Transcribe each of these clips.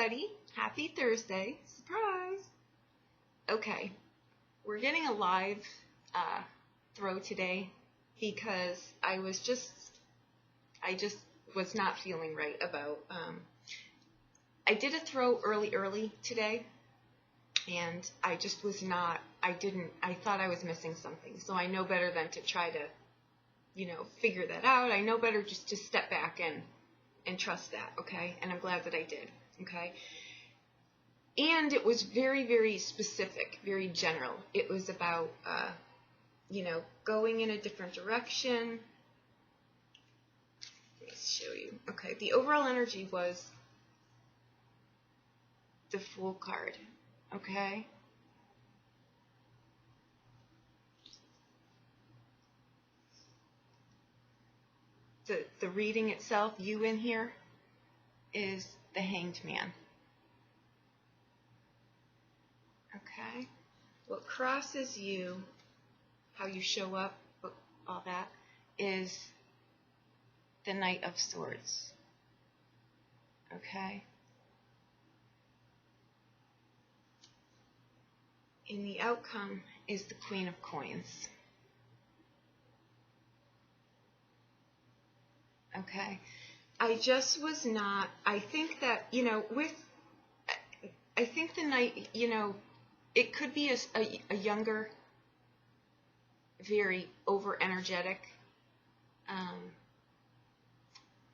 everybody. Happy Thursday. Surprise. Okay, we're getting a live throw today because I just was not feeling right about, I did a throw early today, and I just was not, I thought I was missing something. So I know better than to try to, figure that out. I know better just to step back and trust that, okay? And I'm glad that I did, okay? And it was very, very specific, very general. It was about, going in a different direction. Let me show you. Okay, the overall energy was the Fool card, okay? The reading itself, you in here, is the Hanged Man. Okay? What crosses you, how you show up, all that, is the Knight of Swords. Okay? And the outcome is the Queen of Coins. Okay? I just was not, I think that, I think the Knight, it could be a younger, very over-energetic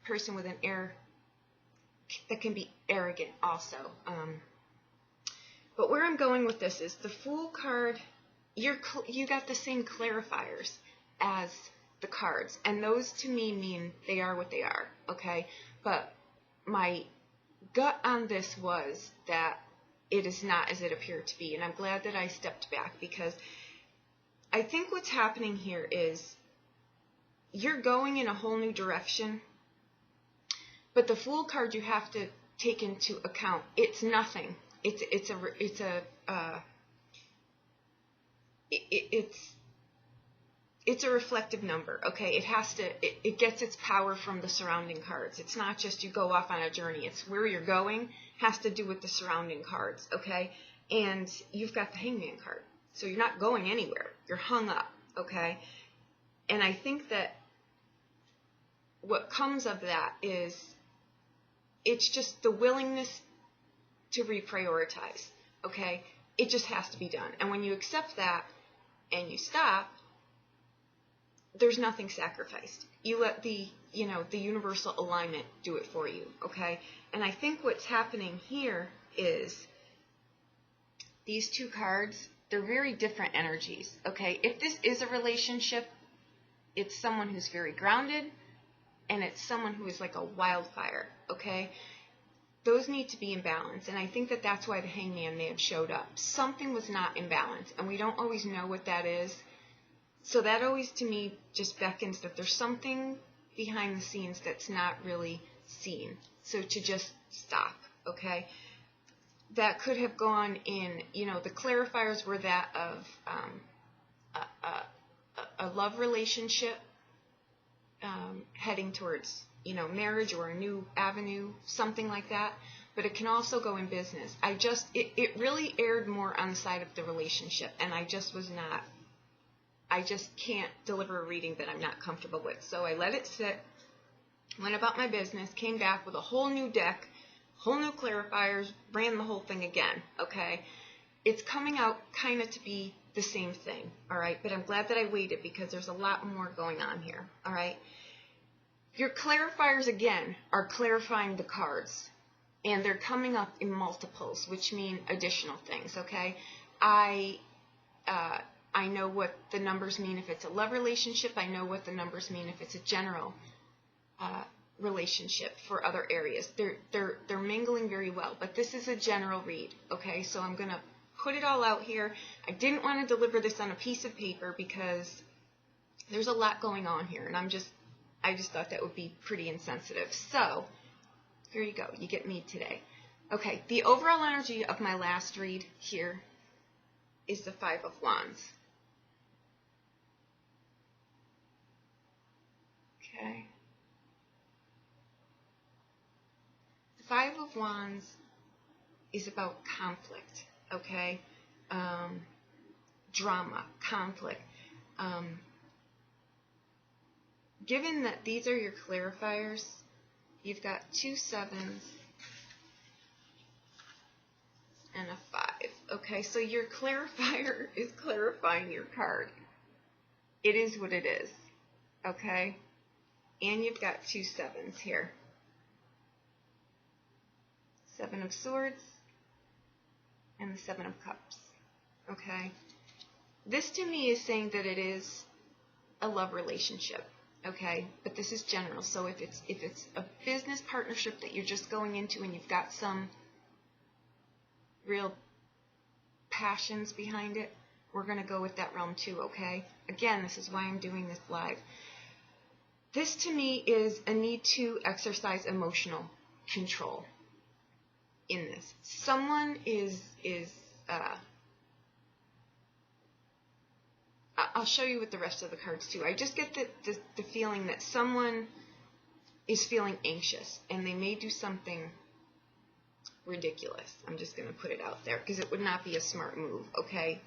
person with an air that can be arrogant also. But where I'm going with this is the Fool card, you got the same clarifiers as the cards, and those to me mean they are what they are, okay? But my gut on this was that it is not as it appeared to be, and I'm glad that I stepped back, because I think what's happening here is you're going in a whole new direction, but the Fool card you have to take into account, it's nothing. It's a reflective number, okay? It gets its power from the surrounding cards. It's not just you go off on a journey. It's where you're going has to do with the surrounding cards, okay? And you've got the Hangman card. So you're not going anywhere. You're hung up, okay? And I think that what comes of that is it's just the willingness to reprioritize, okay? It just has to be done. And when you accept that and you stop, there's nothing sacrificed. You let the universal alignment do it for you, okay? And I think what's happening here is these two cards, they're very different energies, okay? If this is a relationship, it's someone who's very grounded, and it's someone who is like a wildfire, okay? Those need to be in balance, and I think that that's why the Hangman may have showed up. Something was not in balance, and we don't always know what that is. So that always, to me, just beckons that there's something behind the scenes that's not really seen. So to just stop, okay? That could have gone in, the clarifiers were that of a love relationship heading towards, marriage or a new avenue, something like that. But it can also go in business. It really aired more on the side of the relationship, and I just can't deliver a reading that I'm not comfortable with. So I let it sit, went about my business, came back with a whole new deck, whole new clarifiers, ran the whole thing again, okay? It's coming out kind of to be the same thing, all right? But I'm glad that I waited because there's a lot more going on here, all right? Your clarifiers, again, are clarifying the cards, and they're coming up in multiples, which mean additional things, okay? I know what the numbers mean if it's a love relationship. I know what the numbers mean if it's a general relationship for other areas. They're mingling very well, but this is a general read, okay? So I'm going to put it all out here. I didn't want to deliver this on a piece of paper because there's a lot going on here, and I just thought that would be pretty insensitive. So here you go. You get me today. Okay, the overall energy of my last read here is the Five of Wands. Okay. The Five of Wands is about conflict, okay? Drama, conflict. Given that these are your clarifiers, you've got 2 sevens and a 5. Okay, so your clarifier is clarifying your card. It is what it is. Okay? And you've got 2 sevens here. 7 of Swords and the 7 of Cups. Okay? This to me is saying that it is a love relationship. Okay? But this is general. So if it's a business partnership that you're just going into and you've got some real passions behind it, we're going to go with that realm too, okay? Again, this is why I'm doing this live. This to me is a need to exercise emotional control in this. Someone I'll show you with the rest of the cards too. I just get the feeling that someone is feeling anxious and they may do something ridiculous. I'm just going to put it out there because it would not be a smart move, okay?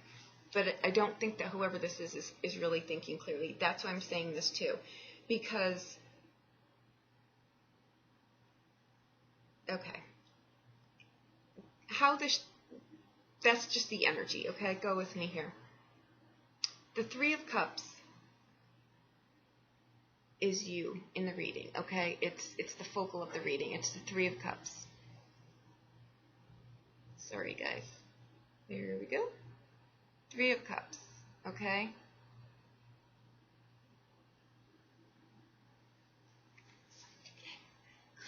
But I don't think that whoever this is really thinking clearly. That's why I'm saying this too. Because, okay, that's just the energy, okay? Go with me here. The 3 of Cups is you in the reading, okay? It's the focal of the reading. It's the 3 of Cups. Sorry, guys. There we go. 3 of Cups, okay?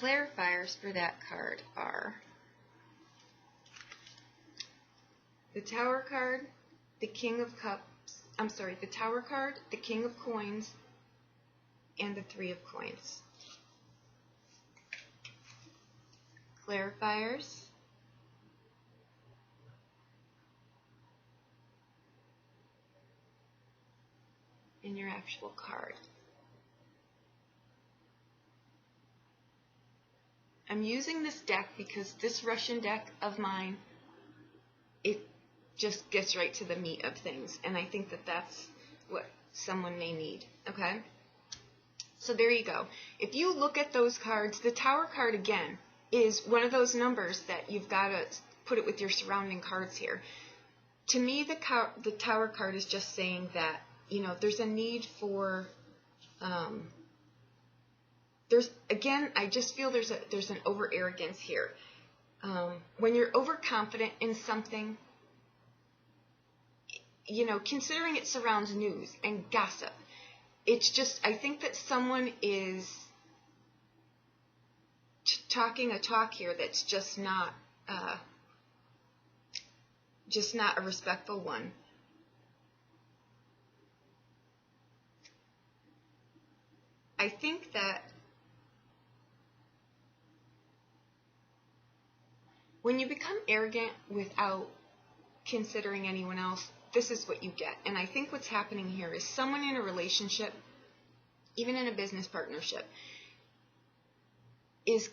Clarifiers for that card are the Tower card, the King of Cups, the Tower card, the King of Coins, and the 3 of Coins. Clarifiers. In your actual card. I'm using this deck because this Russian deck of mine, it just gets right to the meat of things, and I think that that's what someone may need, okay? So there you go. If you look at those cards, the Tower card, again, is one of those numbers that you've got to put it with your surrounding cards here. To me, the Tower card is just saying that, you know, there's a need for, I just feel there's an over-arrogance here. When you're overconfident in something, you know, considering it surrounds news and gossip, it's just, I think that someone is talking a talk here that's just not a respectful one. I think that when you become arrogant without considering anyone else, this is what you get. And I think what's happening here is someone in a relationship, even in a business partnership, is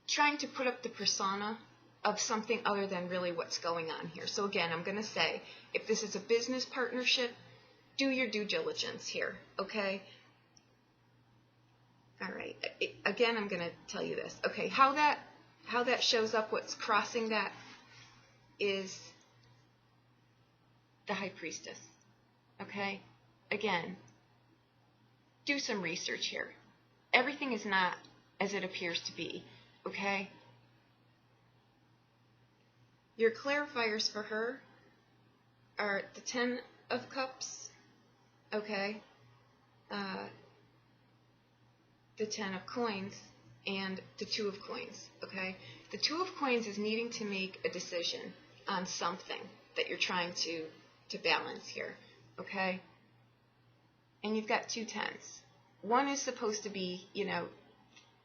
trying to put up the persona of something other than really what's going on here. So again, I'm going to say, if this is a business partnership, do your due diligence here, okay? All right. Again, I'm going to tell you this. Okay, how that shows up, what's crossing that is the High Priestess. Okay? Again, do some research here. Everything is not as it appears to be. Okay? Your clarifiers for her are the 10 of Cups. Okay? The 10 of Coins, and the 2 of Coins, okay? The 2 of Coins is needing to make a decision on something that you're trying to balance here, okay? And you've got 2 tens. One is supposed to be, you know,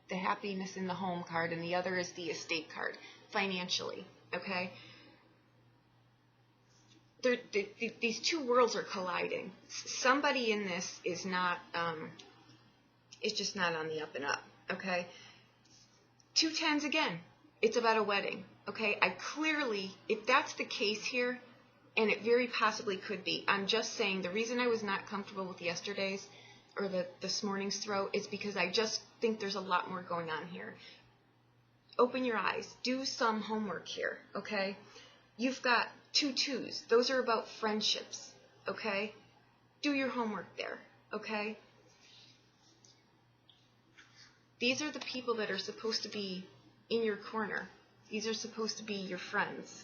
the happiness in the home card, and the other is the estate card, financially, okay? These two worlds are colliding. Somebody in this is not... it's just not on the up and up, okay? 2 tens again. it's about a wedding, okay? I clearly, if that's the case here, and it very possibly could be, I'm just saying the reason I was not comfortable with yesterday's or this morning's throw is because I just think there's a lot more going on here. Open your eyes. Do some homework here, okay? You've got 2 twos. Those are about friendships, okay? Do your homework there, okay? These are the people that are supposed to be in your corner. These are supposed to be your friends,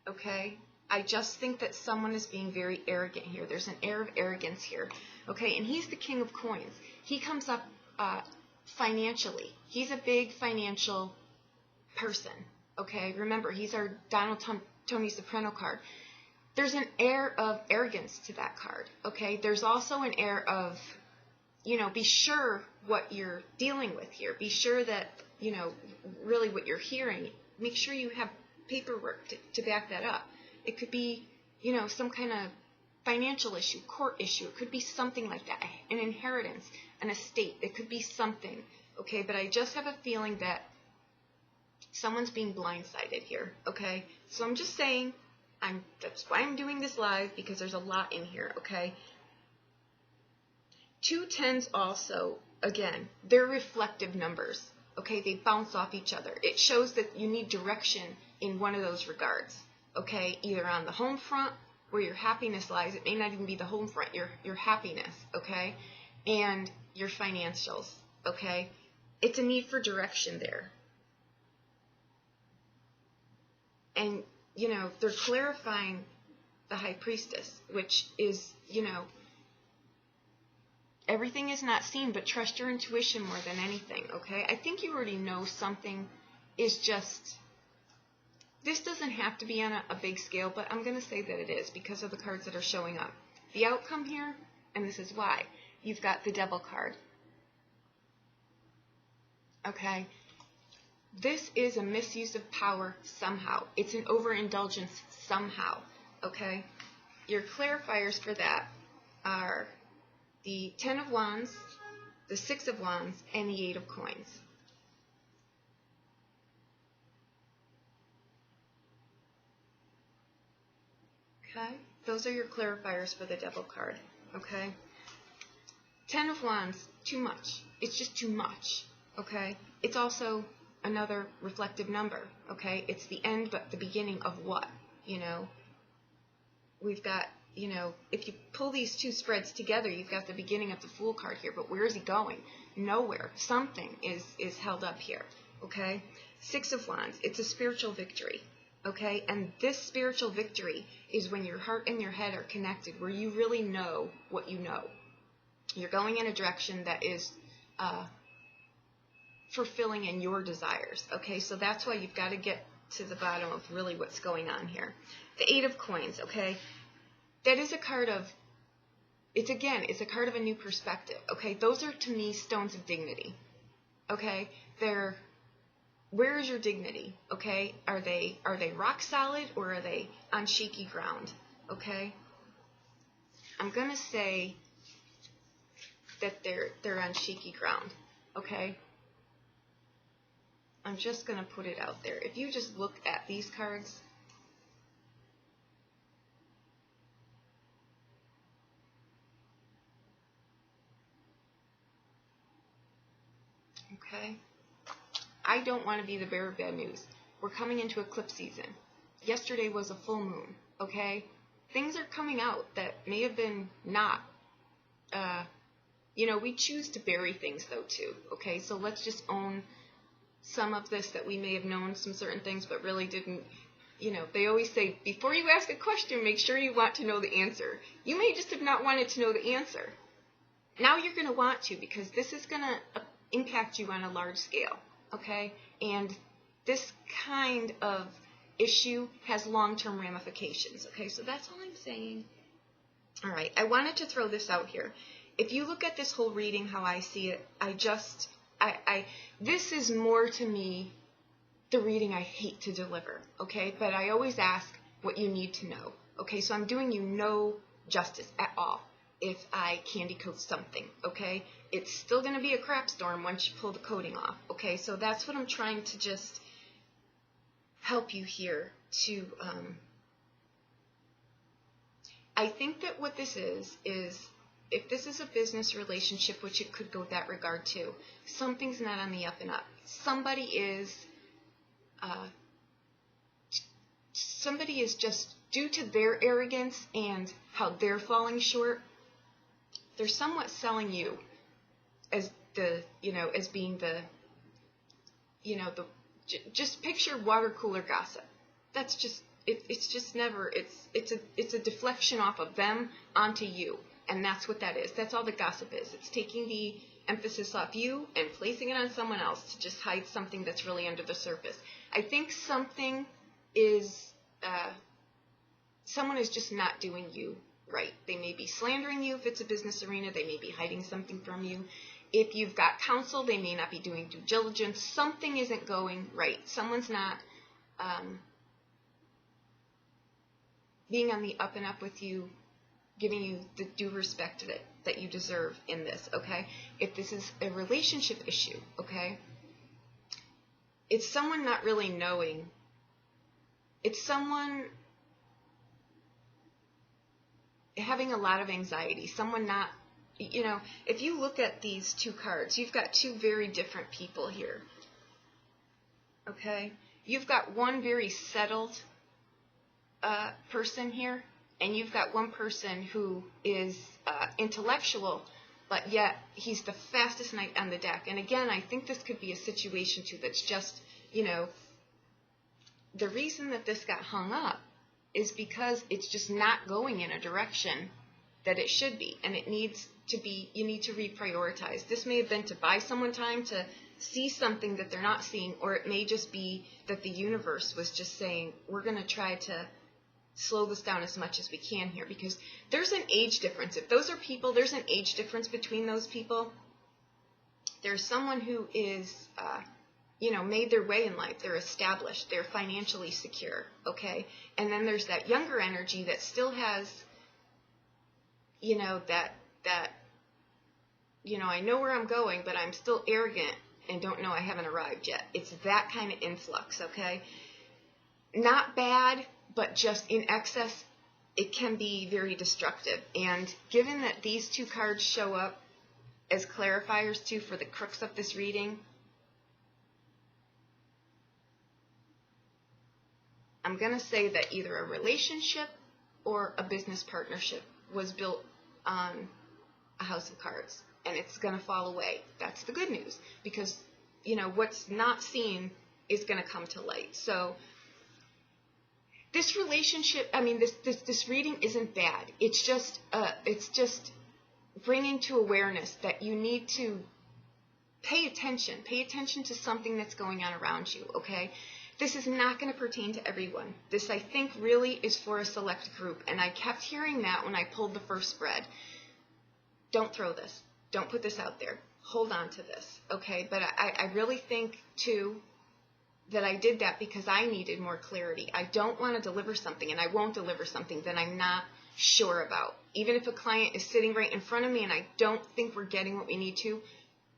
okay? I just think that someone is being very arrogant here. There's an air of arrogance here, okay? And he's the king of coins. He comes up financially. He's a big financial person, okay? Remember, he's our Tony Soprano card. There's an air of arrogance to that card, okay? There's also an air of, you know, be sure what you're dealing with here. Be sure that, you know, really what you're hearing. Make sure you have paperwork to back that up. It could be, you know, some kind of financial issue, court issue. It could be something like that, an inheritance, an estate. It could be something, okay? But I just have a feeling that someone's being blindsided here, okay? So I'm just saying, that's why I'm doing this live, because there's a lot in here, okay? 2 10s also, again, they're reflective numbers, okay? They bounce off each other. It shows that you need direction in one of those regards, okay? Either on the home front, where your happiness lies. It may not even be the home front, your happiness, okay? And your financials, okay? It's a need for direction there. And, you know, they're clarifying the High Priestess, which is, you know, everything is not seen, but trust your intuition more than anything, okay? I think you already know something is just, this doesn't have to be on a big scale, but I'm going to say that it is because of the cards that are showing up. The outcome here, and this is why, you've got the Devil card, okay? This is a misuse of power somehow. It's an overindulgence somehow, okay? Your clarifiers for that are the 10 of Wands, the 6 of Wands, and the 8 of Coins. Okay? Those are your clarifiers for the Devil card, okay? 10 of Wands, too much. It's just too much, okay? It's also another reflective number, okay? It's the end but the beginning of what, you know? We've got, you know, if you pull these 2 spreads together, you've got the beginning of the Fool card here, but where is he going? Nowhere. Something is held up here, okay? 6 of Wands, it's a spiritual victory, okay? And this spiritual victory is when your heart and your head are connected, where you really know what you know. You're going in a direction that is fulfilling in your desires, okay? So that's why you've got to get to the bottom of really what's going on here. The 8 of Coins, okay? That is a card of, it's a card of a new perspective, okay? Those are, to me, stones of dignity, okay? Where is your dignity, okay? Are they rock solid or are they on shaky ground, okay? I'm going to say that they're on shaky ground, okay? I'm just going to put it out there. If you just look at these cards, okay? I don't want to be the bearer of bad news. We're coming into eclipse season. Yesterday was a full moon, okay? Things are coming out that may have been not, you know, we choose to bury things though too, okay? So let's just own some of this that we may have known some certain things but really didn't, you know, they always say, before you ask a question, make sure you want to know the answer. You may just have not wanted to know the answer. Now you're going to want to, because this is going to impact you on a large scale, okay? And this kind of issue has long-term ramifications, okay? So that's all I'm saying. All right, I wanted to throw this out here. If you look at this whole reading, how I see it, this is more to me the reading I hate to deliver, okay? But I always ask what you need to know, okay? So I'm doing you no justice at all if I candy coat something, okay? It's still going to be a crap storm once you pull the coating off, okay? So that's what I'm trying to just help you here to, I think that what this is if this is a business relationship, which it could go that regard too, something's not on the up and up. Somebody is just, due to their arrogance and how they're falling short, they're somewhat selling you as the, as being the, just picture water cooler gossip. That's just, it's just never, it's a deflection off of them onto you. And that's what that is. That's all the gossip is. It's taking the emphasis off you and placing it on someone else to just hide something that's really under the surface. I think something is, someone is just not doing you right. They may be slandering you if it's a business arena. They may be hiding something from you. If you've got counsel, they may not be doing due diligence. Something isn't going right. Someone's not being on the up and up with you, giving you the due respect that you deserve in this, okay? If this is a relationship issue, okay, it's someone not really knowing. It's someone having a lot of anxiety, someone not, if you look at these two cards, you've got two very different people here, okay? You've got one very settled person here, and you've got one person who is intellectual, but yet he's the fastest knight on the deck. And again, I think this could be a situation too that's just, the reason that this got hung up is because it's just not going in a direction that it should be. And it needs to be, you need to reprioritize. This may have been to buy someone time to see something that they're not seeing, or it may just be that the universe was just saying, we're going to try to slow this down as much as we can here, because there's an age difference. If those are people, there's an age difference between those people. There's someone who is, made their way in life. They're established. They're financially secure, okay? And then there's that younger energy that still has, I know where I'm going, but I'm still arrogant and don't know I haven't arrived yet. It's that kind of influx, okay? Not bad, but just in excess, it can be very destructive. And given that these two cards show up as clarifiers too for the crux of this reading, I'm going to say that either a relationship or a business partnership was built on a house of cards, and it's going to fall away. That's the good news, because, what's not seen is going to come to light. So this relationship, this reading isn't bad. It's just bringing to awareness that you need to pay attention. Pay attention to something that's going on around you, okay? This is not going to pertain to everyone. This, I think, really is for a select group, and I kept hearing that when I pulled the first spread. Don't throw this. Don't put this out there. Hold on to this, okay? But I really think, too, that I did that because I needed more clarity. I don't want to deliver something, and I won't deliver something that I'm not sure about. Even if a client is sitting right in front of me and I don't think we're getting what we need to,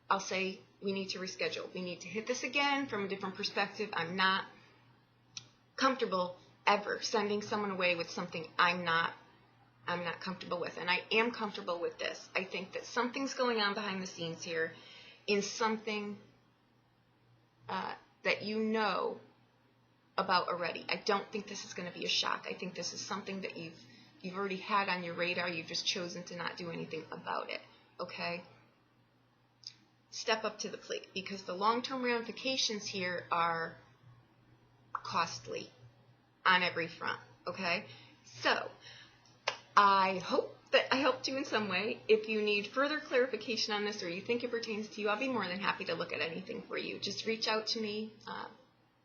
I'll say, we need to reschedule. We need to hit this again from a different perspective. I'm not comfortable ever sending someone away with something I'm not comfortable with. And I am comfortable with this. I think that something's going on behind the scenes here in something that you know about already. I don't think this is going to be a shock. I think this is something that you've already had on your radar. You've just chosen to not do anything about it, okay? Step up to the plate, because the long-term ramifications here are costly on every front, okay? So I hope that I helped you in some way. If you need further clarification on this, or you think it pertains to you, I'll be more than happy to look at anything for you. Just reach out to me,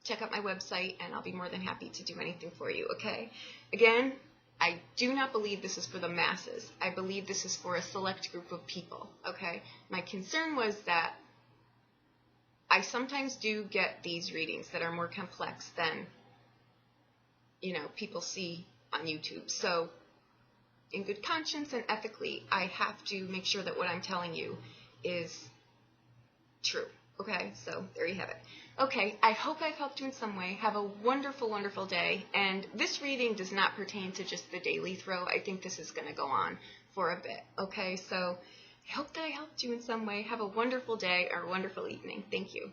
check out my website, and I'll be more than happy to do anything for you, okay? Again, I do not believe this is for the masses. I believe this is for a select group of people, okay? My concern was that I sometimes do get these readings that are more complex than, people see on YouTube. So in good conscience and ethically, I have to make sure that what I'm telling you is true, Okay, so there you have it. Okay, I hope I've helped you in some way. Have a wonderful, wonderful day. And this reading does not pertain to just the daily throw. I think this is going to go on for a bit. Okay, so I hope that I helped you in some way. Have a wonderful day or a wonderful evening. Thank you.